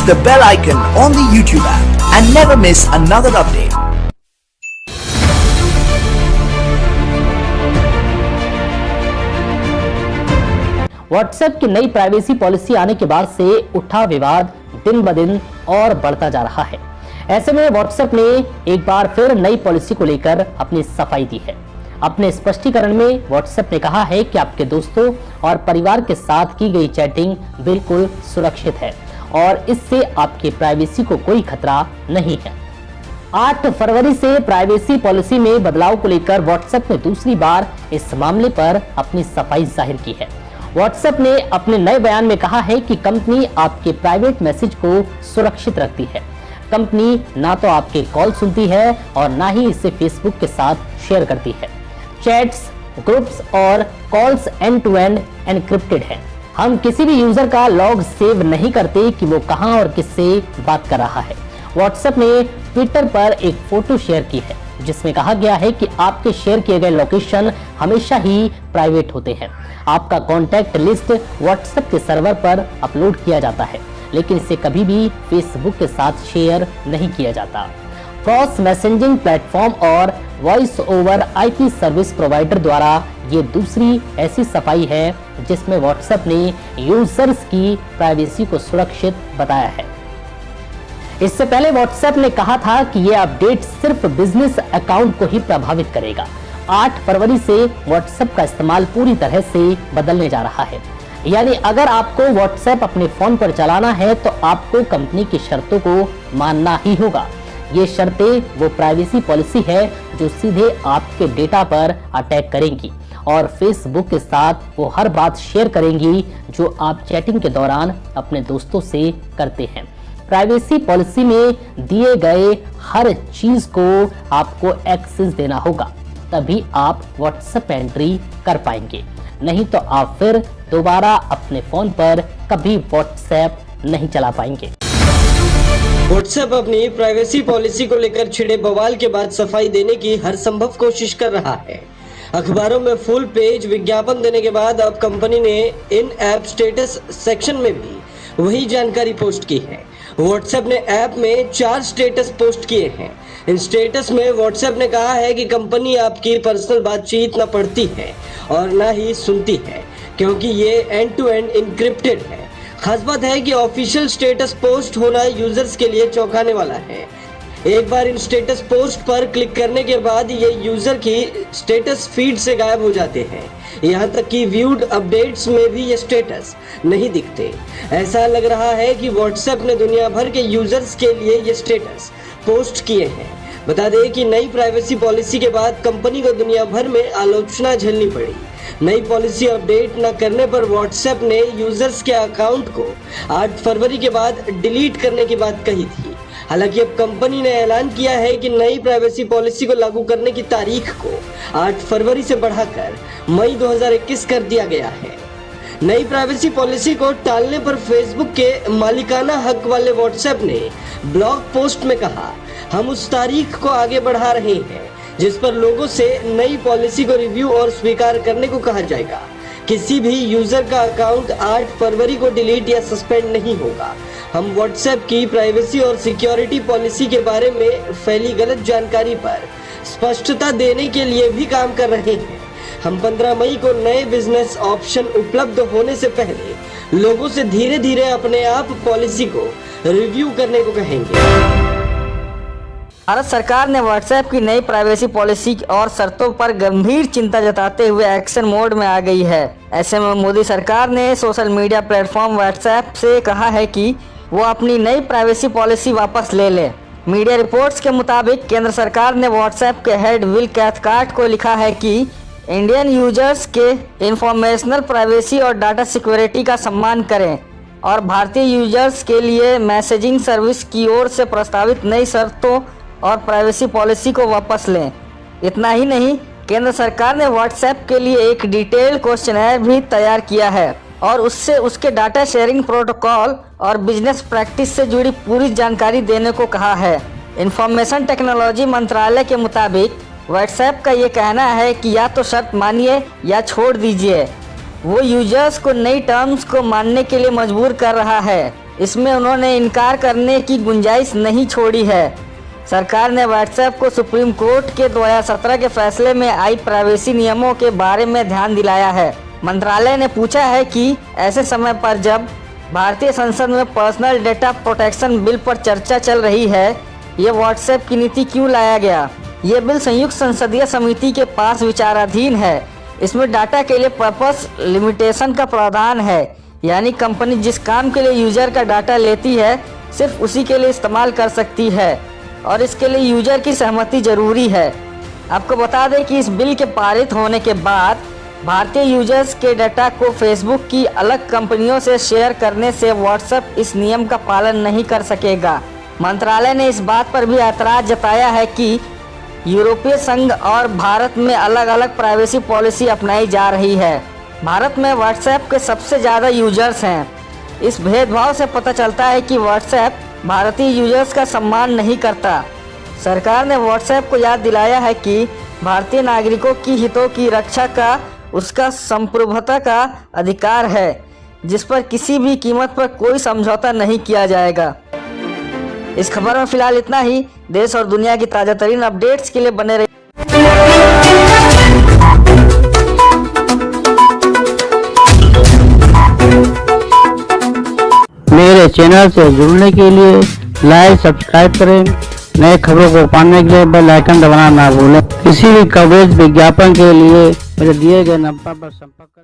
the bell icon on the YouTube app and never miss another update. WhatsApp की नई privacy policy आने के बाद से उठा विवाद दिन ब दिन और बढ़ता जा रहा है। ऐसे में व्हाट्सएप ने एक बार फिर नई पॉलिसी को लेकर अपनी सफाई दी है। अपने स्पष्टीकरण में व्हाट्सएप ने कहा है कि आपके दोस्तों और परिवार के साथ की गई चैटिंग बिल्कुल सुरक्षित है और इससे आपकी प्राइवेसी को कोई खतरा नहीं है। 8 फरवरी से प्राइवेसी पॉलिसी में बदलाव को लेकर व्हाट्सएप ने दूसरी बार इस मामले पर अपनी सफाई जाहिर की है। व्हाट्सएप ने अपने नए बयान में कहा है कि कंपनी आपके प्राइवेट मैसेज को सुरक्षित रखती है। कंपनी ना तो आपके कॉल सुनती है और ना ही इसे फेसबुक के साथ शेयर करती है। चैट्स, ग्रुप्स और calls end to end encrypted हैं। हम किसी भी यूजर का लॉग सेव नहीं करते कि वो कहां और किससे बात कर रहा है। व्हाट्सएप ने ट्विटर पर एक फोटो शेयर की है जिसमें कहा गया है कि आपके शेयर किए गए लोकेशन हमेशा ही प्राइवेट होते हैं। आपका कॉन्टैक्ट लिस्ट व्हाट्सएप के सर्वर पर अपलोड किया जाता है, लेकिन इसे कभी भी फेसबुक के साथ शेयर नहीं किया जाता। क्रॉस मैसेजिंग प्लेटफॉर्म और voice over IP service provider द्वारा ये दूसरी ऐसी सफाई है जिसमें व्हाट्सएप ने यूजर्स की प्राइवेसी को सुरक्षित बताया है। इससे पहले व्हाट्सएप ने कहा था कि यह अपडेट सिर्फ बिजनेस अकाउंट को ही प्रभावित करेगा। 8 फरवरी से व्हाट्सएप का इस्तेमाल पूरी तरह से बदलने जा रहा है। यानी अगर आपको व्हाट्सएप अपने फोन पर चलाना है तो आपको कंपनी की शर्तों को मानना ही होगा। ये शर्तें वो प्राइवेसी पॉलिसी है जो सीधे आपके डेटा पर अटैक करेंगी और फेसबुक के साथ वो हर बात शेयर करेंगी जो आप चैटिंग के दौरान अपने दोस्तों से करते हैं। प्राइवेसी पॉलिसी में दिए गए हर चीज को आपको एक्सेस देना होगा, तभी आप व्हाट्सएप एंट्री कर पाएंगे। नहीं तो आप फिर दोबारा अपने फोन पर कभी व्हाट्सएप नहीं चला पाएंगे। व्हाट्सएप अपनी प्राइवेसी पॉलिसी को लेकर छिड़े बवाल के बाद सफाई देने की हर संभव कोशिश कर रहा है। अखबारों में फुल पेज विज्ञापन देने के बाद अब कंपनी ने इन ऐप स्टेटस सेक्शन में भी वही जानकारी पोस्ट की है। व्हाट्सएप ने ऐप में 4 स्टेटस पोस्ट किए हैं। इन स्टेटस में व्हाट्सएप ने कहा है कि कंपनी आपकी पर्सनल बातचीत न पढ़ती है और न ही सुनती है, क्योंकि ये एंड टू एंड इनक्रिप्टेड है। खास बात है कि ऑफिशियल स्टेटस पोस्ट होना यूजर्स के लिए चौंकाने वाला है। एक बार इन स्टेटस पोस्ट पर क्लिक करने के बाद ये यूजर की स्टेटस फीड से गायब हो जाते हैं। यहाँ तक कि व्यूड अपडेट्स में भी ये स्टेटस नहीं दिखते। ऐसा लग रहा है कि व्हाट्सएप ने दुनिया भर के यूजर्स के लिए ये स्टेटस पोस्ट किए हैं। बता दें कि नई प्राइवेसी पॉलिसी के बाद कंपनी को दुनिया भर में आलोचना झेलनी पड़ी। नई पॉलिसी अपडेट न करने पर व्हाट्सएप ने यूजर्स के अकाउंट को 8 फरवरी के बाद डिलीट करने की बात कही थी। हालांकि अब कंपनी ने ऐलान किया है कि नई प्राइवेसी पॉलिसी को लागू करने की तारीख को 8 फरवरी से बढ़ाकर मई 2021 कर दिया गया है। नई प्राइवेसी पॉलिसी को टालने पर फेसबुक के मालिकाना हक वाले व्हाट्सएप ने ब्लॉग पोस्ट में कहा, हम उस तारीख को आगे बढ़ा रहे हैं जिस पर लोगों से नई पॉलिसी को रिव्यू और स्वीकार करने को कहा जाएगा। किसी भी यूजर का अकाउंट 8 फरवरी को डिलीट या सस्पेंड नहीं होगा। हम व्हाट्सएप की प्राइवेसी और सिक्योरिटी पॉलिसी के बारे में फैली गलत जानकारी पर स्पष्टता देने के लिए भी काम कर रहे हैं। हम 15 मई को नए बिजनेस ऑप्शन उपलब्ध होने से पहले लोगों से धीरे धीरे अपने आप पॉलिसी को रिव्यू करने को कहेंगे। भारत सरकार ने व्हाट्सएप की नई प्राइवेसी पॉलिसी और शर्तों पर गंभीर चिंता जताते हुए एक्शन मोड में आ गई है। ऐसे में मोदी सरकार ने सोशल मीडिया प्लेटफॉर्म व्हाट्सएप से कहा है कि वो अपनी नई प्राइवेसी पॉलिसी वापस ले ले। मीडिया रिपोर्ट्स के मुताबिक केंद्र सरकार ने व्हाट्सएप के हेड विल कैथकार्ट को लिखा है कि इंडियन यूजर्स के इंफॉर्मेशनल प्राइवेसी और डाटा सिक्योरिटी का सम्मान करें और भारतीय यूजर्स के लिए मैसेजिंग सर्विस की ओर से प्रस्तावित नई शर्तों और प्राइवेसी पॉलिसी को वापस लें। इतना ही नहीं, केंद्र सरकार ने व्हाट्सएप के लिए एक डिटेल्ड क्वेश्चनर भी तैयार किया है और उससे उसके डाटा शेयरिंग प्रोटोकॉल और बिजनेस प्रैक्टिस से जुड़ी पूरी जानकारी देने को कहा है। इंफॉर्मेशन टेक्नोलॉजी मंत्रालय के मुताबिक व्हाट्सएप का ये कहना है कि या तो शर्त मानिए या छोड़ दीजिए। वो यूजर्स को नई टर्म्स को मानने के लिए मजबूर कर रहा है। इसमें उन्होंने इनकार करने की गुंजाइश नहीं छोड़ी है। सरकार ने व्हाट्सएप को सुप्रीम कोर्ट के 2017 के फैसले में आई प्राइवेसी नियमों के बारे में ध्यान दिलाया है। मंत्रालय ने पूछा है कि ऐसे समय पर जब भारतीय संसद में पर्सनल डेटा प्रोटेक्शन बिल पर चर्चा चल रही है, ये व्हाट्सएप की नीति क्यों लाया गया। ये बिल संयुक्त संसदीय समिति के पास विचाराधीन है। इसमें डाटा के लिए पर्पस लिमिटेशन का प्रावधान है, यानी कंपनी जिस काम के लिए यूजर का डाटा लेती है सिर्फ उसी के लिए इस्तेमाल कर सकती है और इसके लिए यूजर की सहमति जरूरी है। आपको बता दें कि इस बिल के पारित होने के बाद भारतीय यूजर्स के डाटा को फेसबुक की अलग कंपनियों से शेयर करने से व्हाट्सएप इस नियम का पालन नहीं कर सकेगा। मंत्रालय ने इस बात पर भी ऐतराज जताया है कि यूरोपीय संघ और भारत में अलग अलग प्राइवेसी पॉलिसी अपनाई जा रही है। भारत में व्हाट्सएप के सबसे ज़्यादा यूजर्स हैं। इस भेदभाव से पता चलता है कि व्हाट्सएप भारतीय यूजर्स का सम्मान नहीं करता। सरकार ने व्हाट्सएप को याद दिलाया है कि भारतीय नागरिकों की हितों की रक्षा का उसका संप्रभुता का अधिकार है, जिस पर किसी भी कीमत पर कोई समझौता नहीं किया जाएगा। इस खबर में फिलहाल इतना ही। देश और दुनिया की ताज़ा तरीन अपडेट्स के लिए बने रहिए। मेरे चैनल से जुड़ने के लिए लाइक सब्सक्राइब करें। नए खबरों को पाने के लिए बेल आइकन दबाना ना भूलें। किसी भी कवरेज विज्ञापन के लिए मेरे दिए गए नंबर पर संपर्क करें।